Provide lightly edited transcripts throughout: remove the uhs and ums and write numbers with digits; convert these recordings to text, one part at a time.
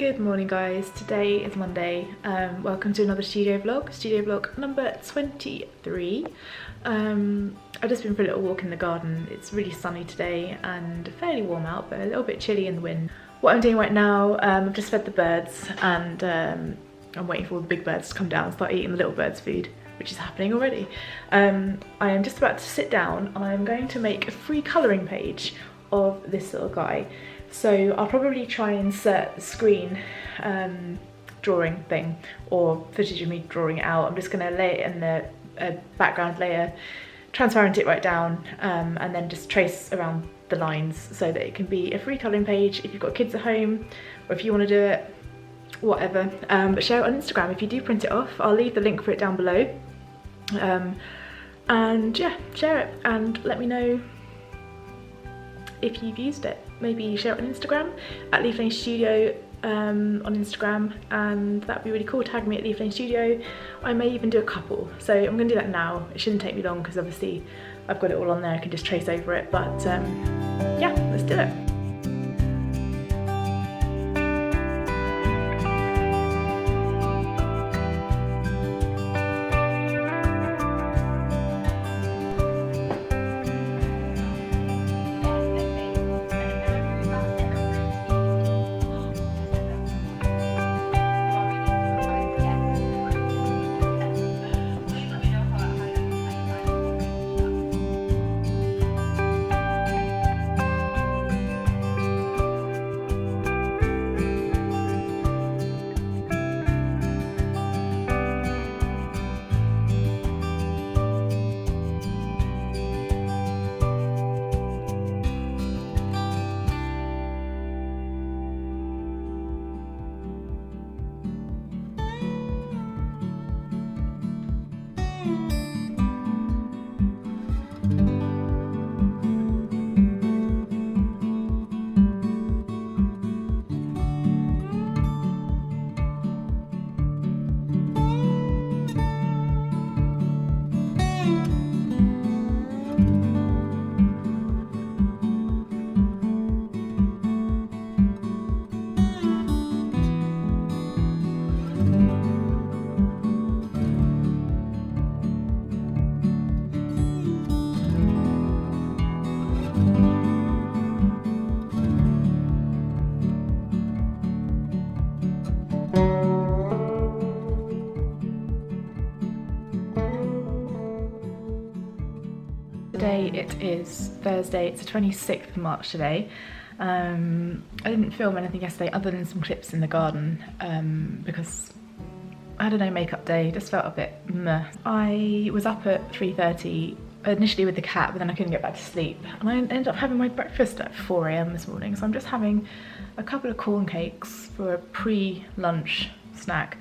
Good morning guys, today is Monday. Welcome to another studio vlog number 23. I've just been for a little walk in the garden. It's really sunny today and fairly warm out, but a little bit chilly in the wind. What I'm doing right now, I've just fed the birds and I'm waiting for all the big birds to come down and start eating the little birds' food, which is happening already. I am just about to sit down and I'm going to make a free colouring page of this little guy. So I'll probably try and insert a screen drawing thing or footage of me drawing it out. I'm just going to lay it in the background layer, transparent it right down, and then just trace around the lines so that it can be a free colouring page if you've got kids at home or if you want to do it, whatever. But share it on Instagram if you do print it off. I'll leave the link for it down below. And yeah, share it and let me know if you've used it. Maybe share it on Instagram at Leaf Lane Studio on Instagram, and that'd be really cool. Tag me at Leaf Lane Studio. I may even do a couple, so I'm gonna do that now. It shouldn't take me long because obviously I've got it all on there. I can just trace over it, but yeah, let's do it. Today it is Thursday, it's the 26th of March today. I didn't film anything yesterday other than some clips in the garden because I had a no makeup day, just felt a bit meh. I was up at 3:30 initially with the cat, but then I couldn't get back to sleep and I ended up having my breakfast at 4 AM this morning, so I'm just having a couple of corn cakes for a pre-lunch snack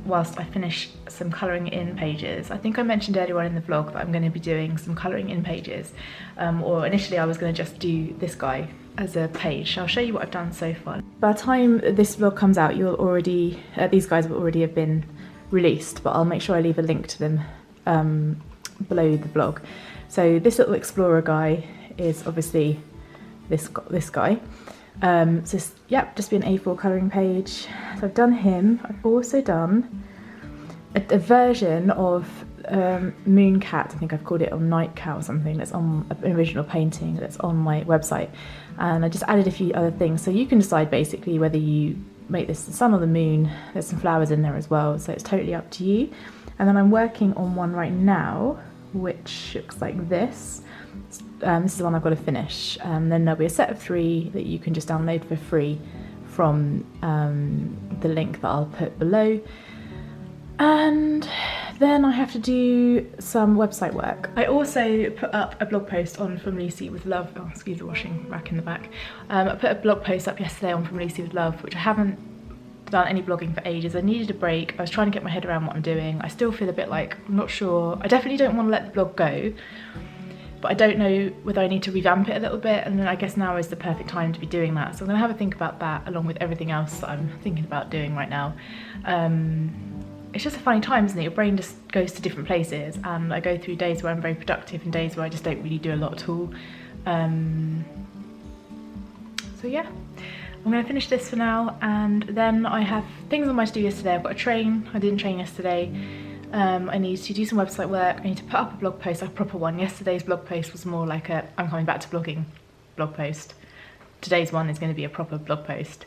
whilst I finish some colouring in pages. I think I mentioned earlier on in the vlog that I'm going to be doing some colouring in pages, or initially I was going to just do this guy as a page. I'll show you what I've done so far. By the time this vlog comes out, you'll already, these guys will already have been released, but I'll make sure I leave a link to them below the vlog. So this little explorer guy is obviously this guy. So yeah, just be an A4 colouring page. So I've done him. I've also done a version of Moon Cat, I think I've called it, on Night Cat or something, that's on an original painting that's on my website, and I just added a few other things, so you can decide basically whether you make this the sun or the moon. There's some flowers in there as well, so it's totally up to you. And then I'm working on one right now which looks like this. This is the one I've got to finish, and then there'll be a set of 3 that you can just download for free from the link that I'll put below. And then I have to do some website work. I also put up a blog post on From Lucy with Love. Oh, excuse the washing rack in the back. I put a blog post up yesterday on From Lucy with Love, which I haven't done any blogging for ages. I needed a break. I was trying to get my head around what I'm doing. I still feel a bit like, I'm not sure. I definitely don't want to let the blog go, but I don't know whether I need to revamp it a little bit, and then I guess now is the perfect time to be doing that. So I'm gonna have a think about that along with everything else that I'm thinking about doing right now. It's just a funny time, isn't it? Your brain just goes to different places, and I go through days where I'm very productive and days where I just don't really do a lot at all. So yeah, I'm going to finish this for now, and then I have things on my to-do list today. I've got to train. I didn't train yesterday. I need to do some website work. I need to put up a blog post, a proper one. Yesterday's blog post was more like a I'm coming back to blogging blog post. Today's one is going to be a proper blog post.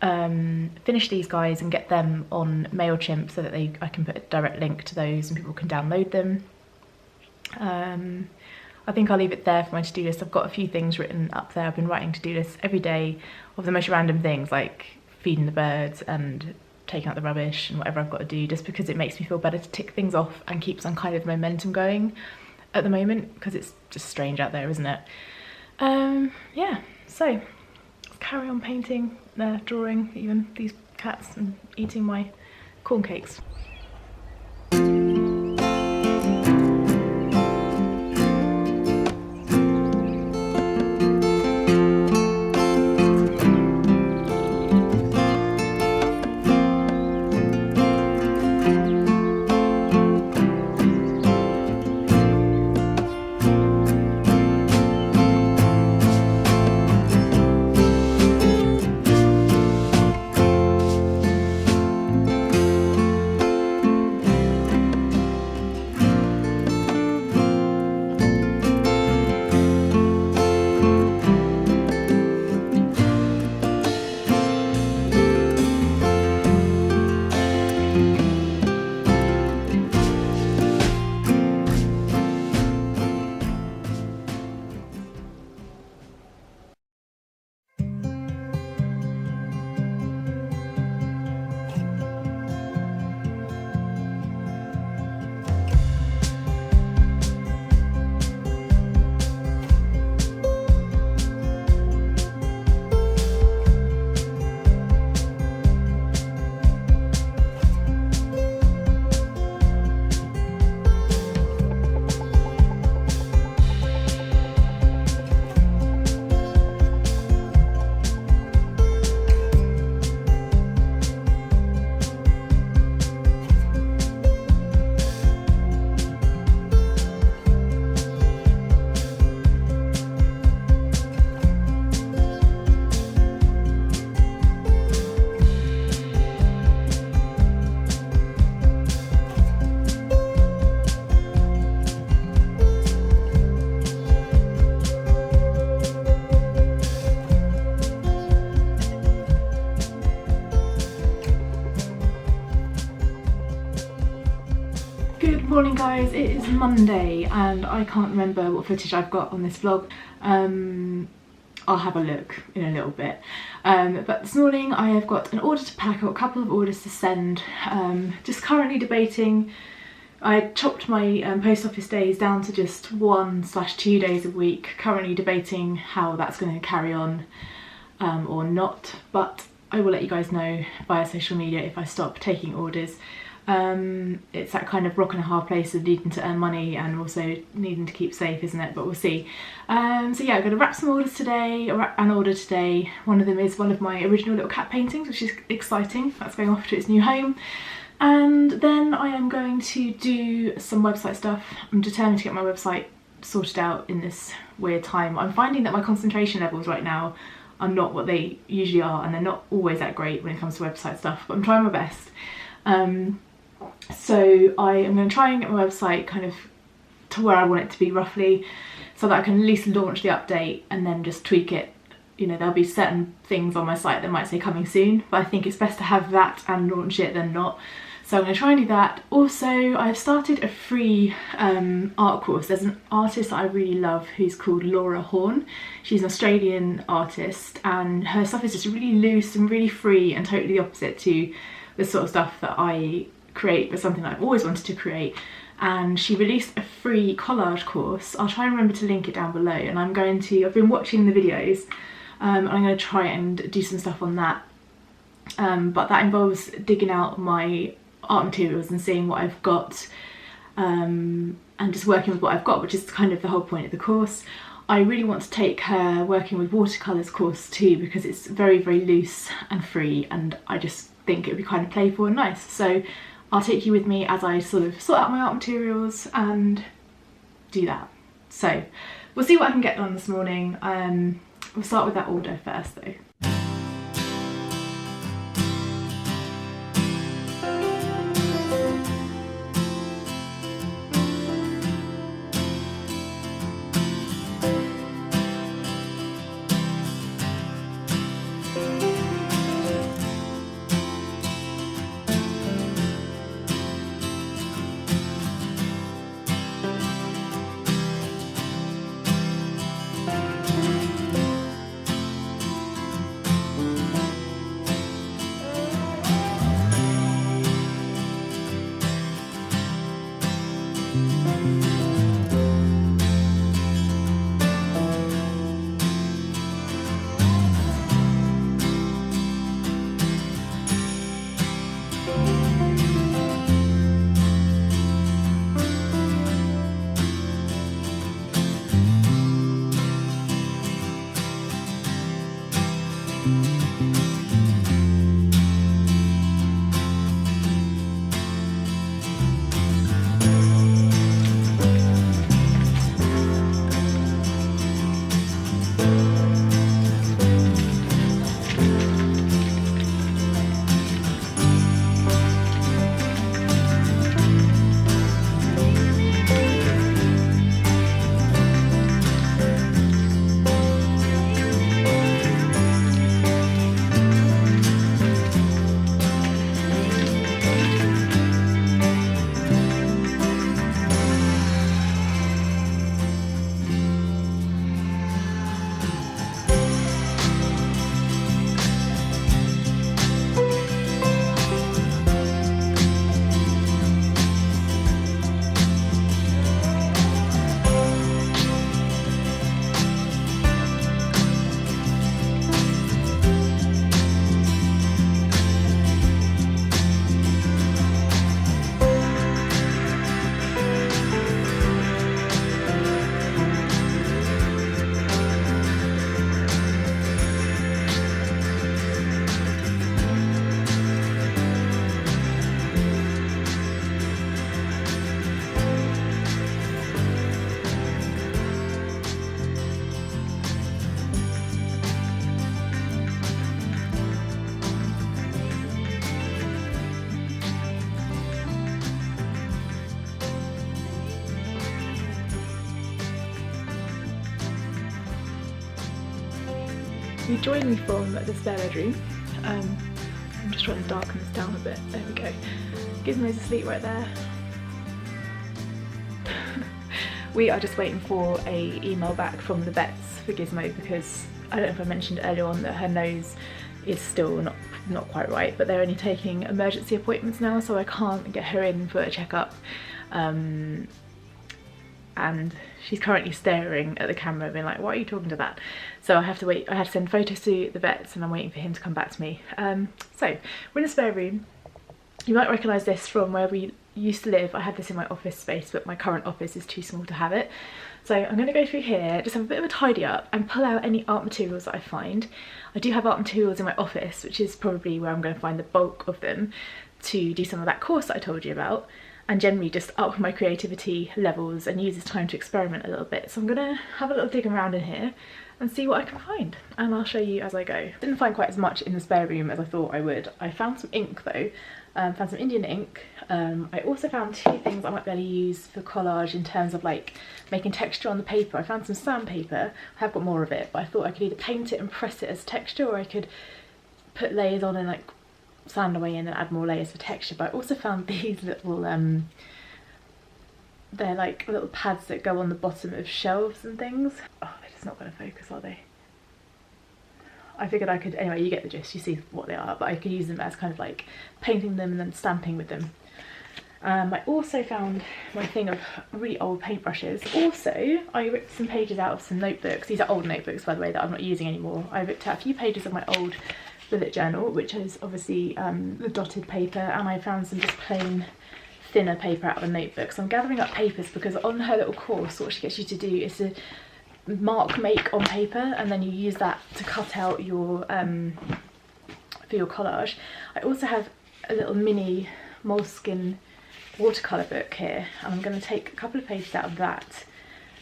Finish these guys and get them on MailChimp so that I can put a direct link to those and people can download them. I think I'll leave it there for my to-do list. I've got a few things written up there. I've been writing to-do lists every day of the most random things, like feeding the birds and taking out the rubbish and whatever I've got to do, just because it makes me feel better to tick things off and keep some kind of momentum going at the moment, because it's just strange out there, isn't it? Yeah, so let's carry on painting, drawing even these cats and eating my corn cakes. Good morning guys, it is Monday and I can't remember what footage I've got on this vlog. I'll have a look in a little bit. But this morning I have got an order to pack, I've got a couple of orders to send. Just currently debating. I chopped my post office days down to just 1/2 days a week. Currently debating how that's going to carry on or not, but I will let you guys know via social media if I stop taking orders. It's that kind of rock and a hard place of needing to earn money and also needing to keep safe, isn't it? But we'll see. So yeah, I'm going to wrap some orders today, or wrap an order today. One of them is one of my original little cat paintings, which is exciting. That's going off to its new home. And then I am going to do some website stuff. I'm determined to get my website sorted out in this weird time. I'm finding that my concentration levels right now are not what they usually are, and they're not always that great when it comes to website stuff, but I'm trying my best. So I am going to try and get my website kind of to where I want it to be roughly, so that I can at least launch the update and then just tweak it. You know, there'll be certain things on my site that might say coming soon, but I think it's best to have that and launch it than not. So I'm going to try and do that. Also, I've started a free art course. There's an artist that I really love who's called Laura Horn. She's an Australian artist and her stuff is just really loose and really free and totally the opposite to the sort of stuff that I create, but something that I've always wanted to create. And she released a free collage course. I'll try and remember to link it down below, and I've been watching the videos and I'm going to try and do some stuff on that. But that involves digging out my art materials and seeing what I've got and just working with what I've got, which is kind of the whole point of the course. I really want to take her working with watercolours course too, because it's very, very loose and free, and I just think it would be kind of playful and nice. So I'll take you with me as I sort of sort out my art materials and do that. So we'll see what I can get done this morning. We'll start with that order first though. You joined me from the spare bedroom. I'm just trying to darken this down a bit. There we go. Gizmo's asleep right there. We are just waiting for a email back from the vets for Gizmo because I don't know if I mentioned earlier on that her nose is still not quite right, but they're only taking emergency appointments now, so I can't get her in for a checkup. And she's currently staring at the camera being like, what are you talking to that? So I have to wait. I have to send photos to the vets and I'm waiting for him to come back to me. So we're in the spare room. You might recognise this from where we used to live. I had this in my office space, but my current office is too small to have it. So I'm going to go through here, just have a bit of a tidy up and pull out any art materials that I find. I do have art materials in my office, which is probably where I'm going to find the bulk of them to do some of that course that I told you about, and generally just up my creativity levels and use this time to experiment a little bit. So I'm going to have a little dig around in here and see what I can find, and I'll show you as I go. Didn't find quite as much in the spare room as I thought I would. I found some ink though. Found some Indian ink. I also found two things I might be able to use for collage in terms of like making texture on the paper. I found some sandpaper. I have got more of it, but I thought I could either paint it and press it as texture, or I could put layers on and like sand away in and add more layers for texture. But I also found these little they're like little pads that go on the bottom of shelves and things. Oh, they're just not going to focus, are they? I figured I could, anyway, you get the gist, you see what they are, but I could use them as kind of like painting them and then stamping with them. I also found my thing of really old paintbrushes. Also, I ripped some pages out of some notebooks. These are old notebooks, by the way, that I'm not using anymore. I ripped out a few pages of my old bullet journal, which is obviously the dotted paper, and I found some just plain thinner paper out of a notebook. So I'm gathering up papers because on her little course, what she gets you to do is to make on paper, and then you use that to cut out your for your collage. I also have a little mini moleskin watercolour book here, and I'm going to take a couple of pages out of that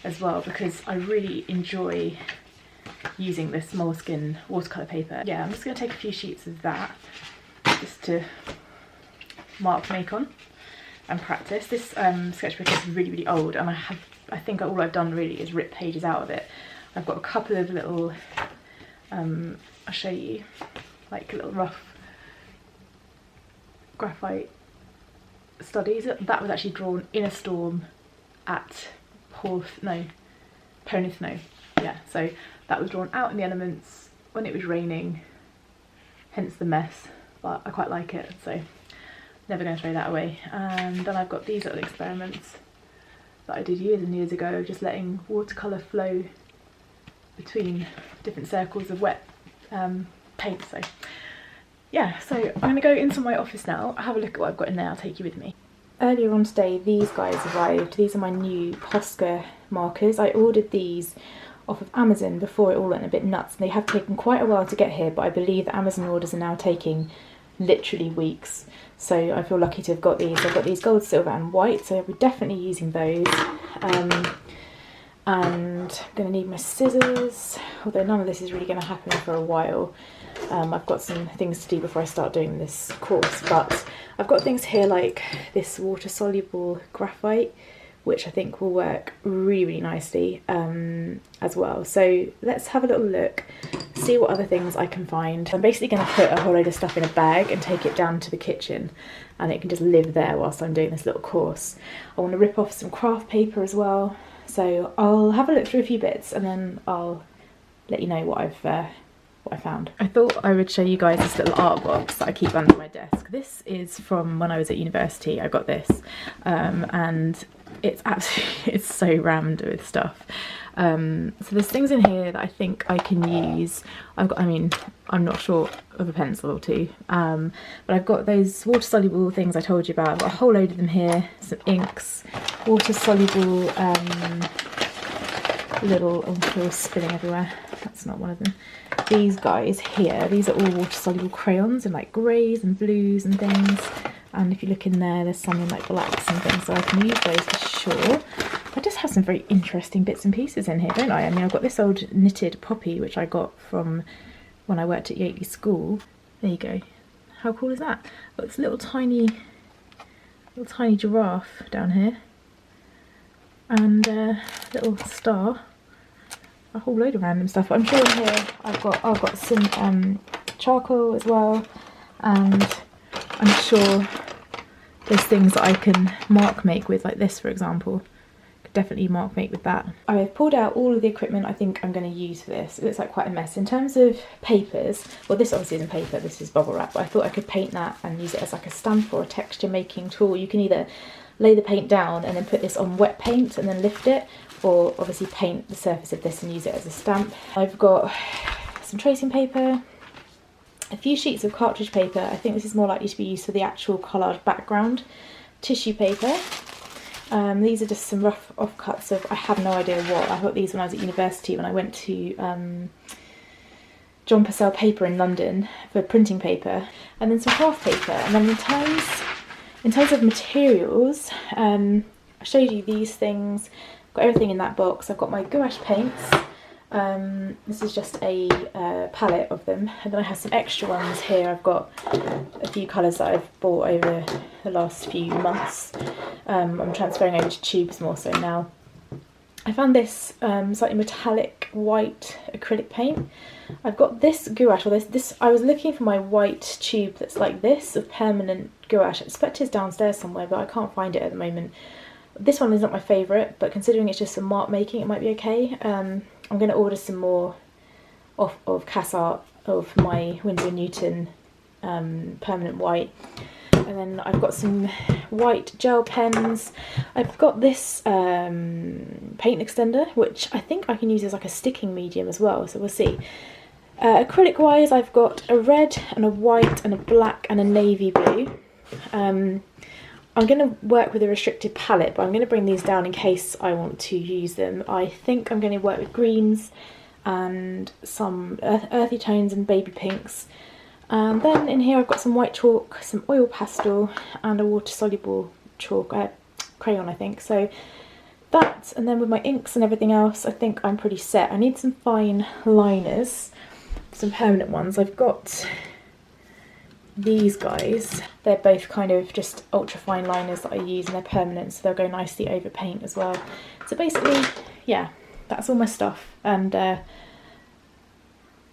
as well because I really enjoy using this moleskin watercolour paper. Yeah, I'm just going to take a few sheets of that just to make on and practice. This sketchbook is really old, and I think all I've done really is rip pages out of it. I've got a couple of little, I'll show you, like little rough graphite studies. That was actually drawn in a storm at Ponithno. Yeah, so that was drawn out in the elements when it was raining, hence the mess, but I quite like it, so never going to throw that away. And then I've got these little experiments that I did years and years ago, just letting watercolour flow between different circles of wet paint. So yeah, so I'm going to go into my office now, have a look at what I've got in there, I'll take you with me. Earlier on today, these guys arrived. These are my new Posca markers. I ordered these off of Amazon before it all went a bit nuts, and they have taken quite a while to get here, but I believe that Amazon orders are now taking literally weeks, so I feel lucky to have got these. I've got these gold, silver and white, so we're definitely using those. And I'm going to need my scissors, although none of this is really going to happen for a while. I've got some things to do before I start doing this course, but I've got things here like this water-soluble graphite, which I think will work really nicely as well. So let's have a little look, see what other things I can find. I'm basically going to put a whole load of stuff in a bag and take it down to the kitchen, and it can just live there whilst I'm doing this little course. I want to rip off some craft paper as well, so I'll have a look through a few bits and then I'll let you know what I found. I thought I would show you guys this little art box that I keep under my desk. This is from when I was at university. I got this and it's absolutely, it's so rammed with stuff. So there's things in here that I think I can use. I'm not short of a pencil or two, but I've got those water soluble things I told you about. I've got a whole load of them here, some inks, water soluble little, oh, they're all spilling everywhere. That's not one of them. These guys here, these are all water soluble crayons in like greys and blues and things. And if you look in there, there's some in like blacks and things, so I can use those for sure. I just have some very interesting bits and pieces in here, don't I? I mean, I've got this old knitted poppy, which I got from when I worked at Yateley School. There you go. How cool is that? Got this little tiny giraffe down here. And a little star. a whole load of random stuff. I'm sure in here I've got some charcoal as well, and I'm sure there's things that I can mark make with, like this for example. Could definitely mark make with that. I've pulled out all of the equipment I think I'm going to use for this. It looks like quite a mess. In terms of papers, well, this obviously isn't paper, this is bubble wrap, but I thought I could paint that and use it as like a stamp or a texture making tool. You can either lay the paint down and then put this on wet paint and then lift it, or obviously paint the surface of this and use it as a stamp. I've got some tracing paper, a few sheets of cartridge paper. I think this is more likely to be used for the actual collage background. Tissue paper. These are just some rough offcuts of, I have no idea what. I got these when I was at university when I went to John Purcell Paper in London for printing paper. And then some craft paper. And then in terms of materials, I showed you these things. I've got everything in that box. I've got my gouache paints. This is just a palette of them, and then I have some extra ones here. I've got a few colours that I've bought over the last few months. I'm transferring over to tubes more so now. I found this slightly metallic white acrylic paint. I've got this gouache, or this. I was looking for my white tube that's like this of permanent gouache. I expect it's downstairs somewhere, but I can't find it at the moment. This one is not my favourite, but considering it's just some mark making, it might be okay. I'm going to order some more of Cass Art of my Winsor & Newton permanent white. And then I've got some white gel pens. I've got this paint extender, which I think I can use as like a sticking medium as well, so we'll see. Acrylic wise, I've got a red and a white and a black and a navy blue. I'm going to work with a restricted palette, but I'm going to bring these down in case I want to use them. I think I'm going to work with greens and some earthy tones and baby pinks. And then in here I've got some white chalk, some oil pastel and a water-soluble chalk, crayon I think. So that, and then with my inks and everything else, I think I'm pretty set. I need some fine liners, some permanent ones. I've got these guys. They're both kind of just ultra fine liners that I use, and they're permanent, so they'll go nicely over paint as well. So basically, yeah, that's all my stuff, and I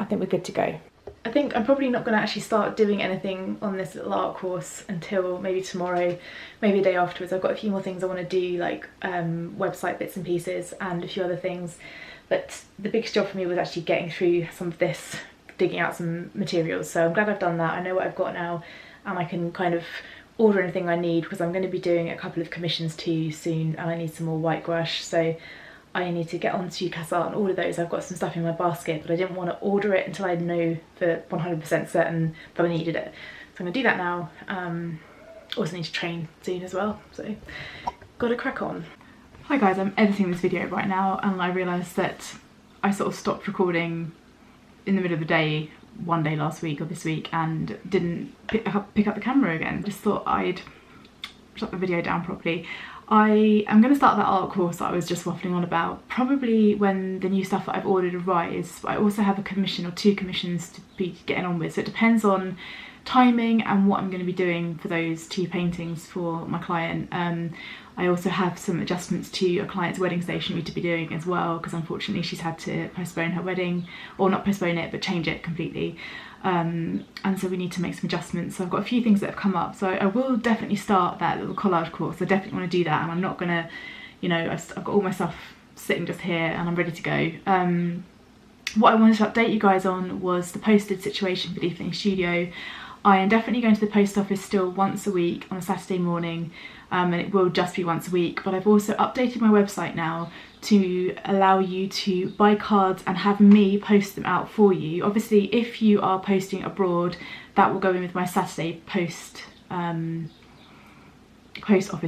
think we're good to go. I think I'm probably not going to actually start doing anything on this little art course until maybe tomorrow, maybe a day afterwards. I've got a few more things I want to do, like website bits and pieces and a few other things, but the biggest job for me was actually getting through some of this, digging out some materials. So I'm glad I've done that. I know what I've got now, and I can kind of order anything I need, because I'm going to be doing a couple of commissions too soon, and I need some more white gouache, so I need to get onto Cass Art and order those. I've got some stuff in my basket, but I didn't want to order it until I know for 100% certain that I needed it. So I'm going to do that now. Also need to train soon as well, so gotta crack on. Hi guys, I'm editing this video right now, and I realised that I sort of stopped recording in the middle of the day one day last week or this week and didn't pick up the camera again. Just thought I'd shut the video down properly. I am going to start that art course that I was just waffling on about probably when the new stuff that I've ordered arrives, but I also have a commission or 2 commissions to be getting on with, so it depends on timing and what I'm going to be doing for those 2 paintings for my client. I also have some adjustments to a client's wedding stationery to be doing as well, because unfortunately she's had to postpone her wedding, or not postpone it but change it completely, and so we need to make some adjustments. So I've got a few things that have come up, so I will definitely start that little collage course. I definitely want to do that, and I'm not gonna, you know, I've got all my stuff sitting just here and I'm ready to go. What I wanted to update you guys on was the posted situation for the evening studio. I am definitely going to the post office still once a week on a Saturday morning, and it will just be once a week, but I've also updated my website now to allow you to buy cards and have me post them out for you. Obviously if you are posting abroad, that will go in with my Saturday post office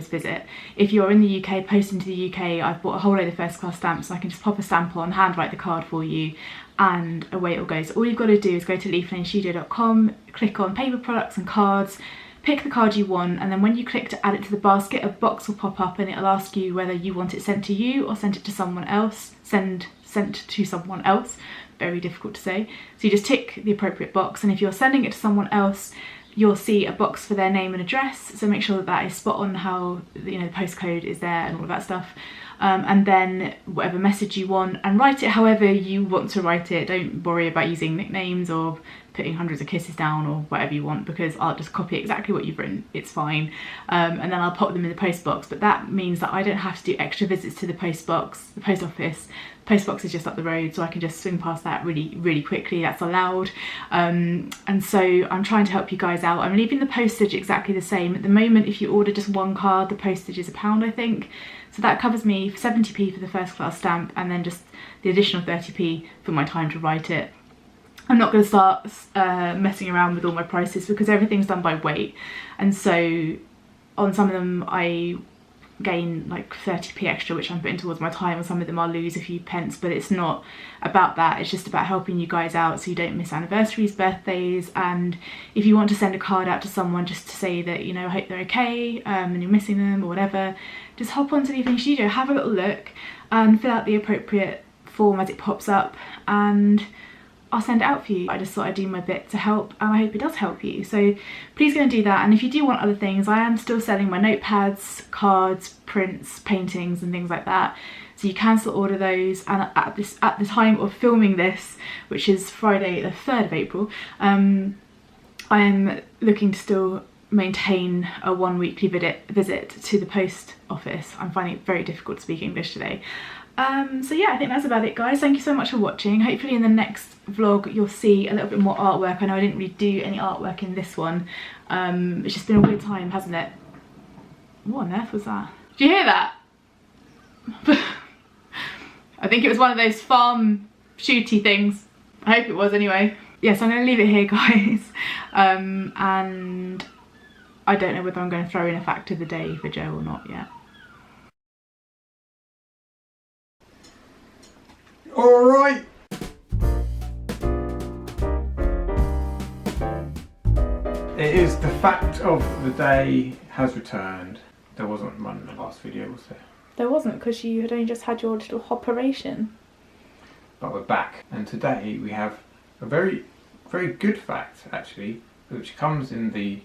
visit. If you're in the UK, posting to the UK, I've bought a whole load of first class stamps, so I can just pop a stamp on, hand write the card for you, and away it will go. So all you've got to do is go to leaflanestudio.com, click on paper products and cards, pick the card you want, and then when you click to add it to the basket, a box will pop up and it'll ask you whether you want it sent to you or sent it to someone else. Sent to someone else, very difficult to say. So you just tick the appropriate box, and if you're sending it to someone else, you'll see a box for their name and address, so make sure that that is spot on, how, you know, the postcode is there and all of that stuff. and then whatever message you want, and write it however you want to write it. Don't worry about using nicknames or putting hundreds of kisses down or whatever you want, because I'll just copy exactly what you've written, it's fine, and then I'll pop them in the post box. But that means that I don't have to do extra visits to the post box, the post office. The post box is just up the road, so I can just swing past that really quickly. That's allowed. And so I'm trying to help you guys out. I'm leaving the postage exactly the same. At the moment, if you order just one card, the postage is £1, I think. So that covers me for 70p for the first class stamp, and then just the additional 30p for my time to write it. I'm not going to start messing around with all my prices because everything's done by weight, and so on some of them I gain like 30p extra, which I'm putting towards my time. On some of them I'll lose a few pence, but it's not about that. It's just about helping you guys out so you don't miss anniversaries, birthdays, and if you want to send a card out to someone just to say that, you know, I hope they're okay, and you're missing them or whatever, just hop onto the Evening Studio, have a little look and fill out the appropriate form as it pops up, and I'll send it out for you. I just thought I'd do my bit to help, and I hope it does help you. So please go and do that. And if you do want other things, I am still selling my notepads, cards, prints, paintings and things like that. So you can still order those. And at the time of filming this, which is Friday the 3rd of April, I am looking to still maintain a 1 weekly visit to the post office. I'm finding it very difficult to speak English today. So yeah, I think that's about it, guys. Thank you so much for watching. Hopefully in the next vlog you'll see a little bit more artwork. I know I didn't really do any artwork in this one. It's just been a weird time, hasn't it? What on earth was that? Did you hear that? I think it was one of those farm shooty things. I hope it was anyway. Yes, I'm going to leave it here, guys. And I don't know whether I'm going to throw in a fact of the day for Joe or not yet. Alright. It is the fact of the day has returned. There wasn't one in the last video, was there? There wasn't, because you had only just had your little operation. But we're back, and today we have a very good fact, actually, which comes in the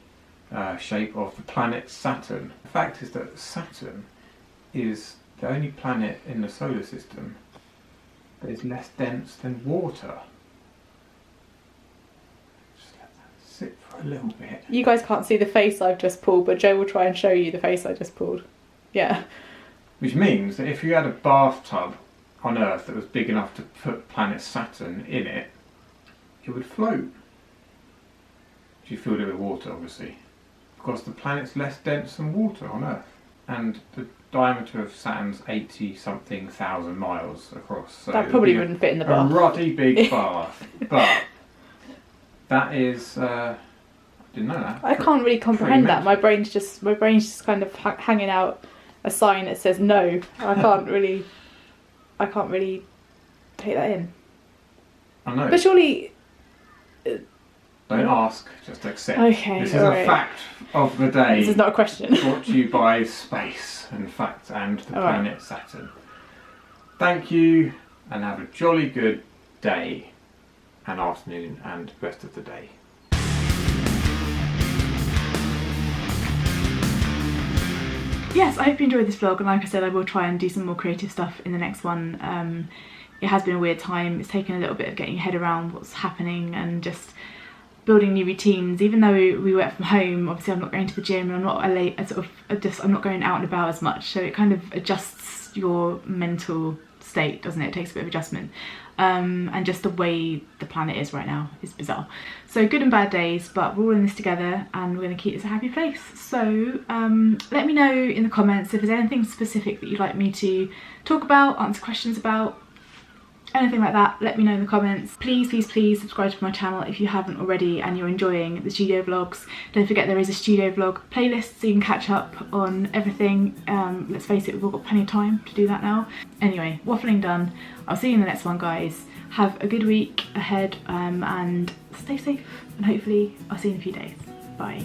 shape of the planet Saturn. The fact is that Saturn is the only planet in the solar system that is less dense than water. Just let that sit for a little bit. You guys can't see the face I've just pulled, but Joe will try and show you the face I just pulled. Yeah. Which means that if you had a bathtub on Earth that was big enough to put planet Saturn in it, it would float. If you filled it with water, obviously. Because the planet's less dense than water on Earth. And the diameter of Saturn's 80-something thousand miles across. So that probably wouldn't fit in the bath. A ruddy big bath. But that is, I didn't know that. I can't really comprehend that. My brain's just kind of hanging out a sign that says no. I can't really take that in. I know. But surely. Don't ask, just accept. Okay. This is a fact of the day. This is not a question. Brought to you by space and fact and the planet Saturn. Thank you, and have a jolly good day and afternoon and rest of the day. Yes, I hope you enjoyed this vlog, and like I said, I will try and do some more creative stuff in the next one. It has been a weird time. It's taken a little bit of getting your head around what's happening and just building new routines. Even though we work from home, obviously I'm not going to the gym and I'm not I'm not going out and about as much, so it kind of adjusts your mental state, doesn't it? It takes a bit of adjustment. And just the way the planet is right now is bizarre. So good and bad days, but we're all in this together and we're going to keep this a happy place. So let me know in the comments if there's anything specific that you'd like me to talk about, answer questions about, anything like that. Let me know in the comments. Please subscribe to my channel if you haven't already and you're enjoying the studio vlogs. Don't forget there is a studio vlog playlist so you can catch up on everything. Let's face it, we've all got plenty of time to do that now. Anyway, waffling done. I'll see you in the next one, guys. Have a good week ahead, and stay safe, and hopefully I'll see you in a few days. Bye.